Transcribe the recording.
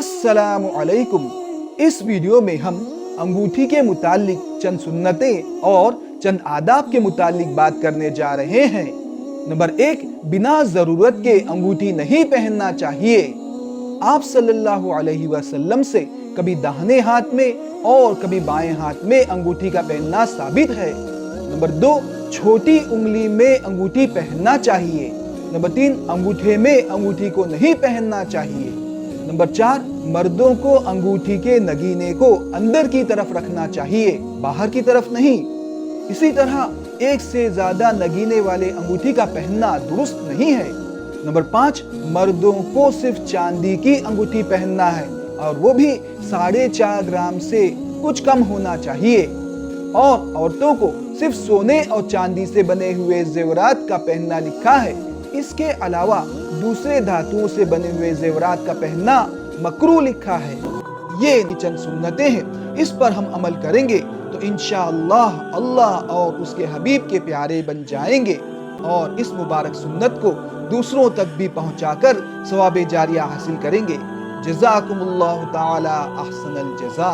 अस्सलामु अलैकुम। इस वीडियो में हम अंगूठी के मुतालिक चंद सुन्नतें और चंद आदाब के मुतालिक बात करने जा रहे हैं। नंबर 1, बिना ज़रूरत के अंगूठी नहीं पहनना चाहिए। आप सल्लल्लाहु अलैहि वसल्लम से कभी दाहिने हाथ में और कभी बाएं हाथ में अंगूठी का पहनना साबित है। नंबर 2, छोटी उंगली में अंगूठी पहनना चाहिए। नंबर 3, अंगूठे में अंगूठी को नहीं पहनना चाहिए। नंबर 4, मर्दों को अंगूठी के नगीने को अंदर की तरफ रखना चाहिए, बाहर की तरफ नहीं। इसी तरह एक से ज्यादा नगीने वाले अंगूठी का पहनना दुरुस्त नहीं है। नंबर 5, मर्दों को सिर्फ चांदी की अंगूठी पहनना है और वो भी 4.5 ग्राम से कुछ कम होना चाहिए। और औरतों को सिर्फ सोने और चांदी से बने हुए जेवरात का पहनना लिखा है। इसके अलावा दूसरे धातुओं से बने हुए जेवरात का पहनना मकरूह लिखा है। ये चंद सुन्नतें हैं, इस पर हम अमल करेंगे तो इंशाअल्लाह अल्लाह और उसके हबीब के प्यारे बन जाएंगे और इस मुबारक सुन्नत को दूसरों तक भी पहुंचाकर सवाब जारिया हासिल करेंगे। जज़ाकुमुल्लाहु ताला अहसनल जज़ा।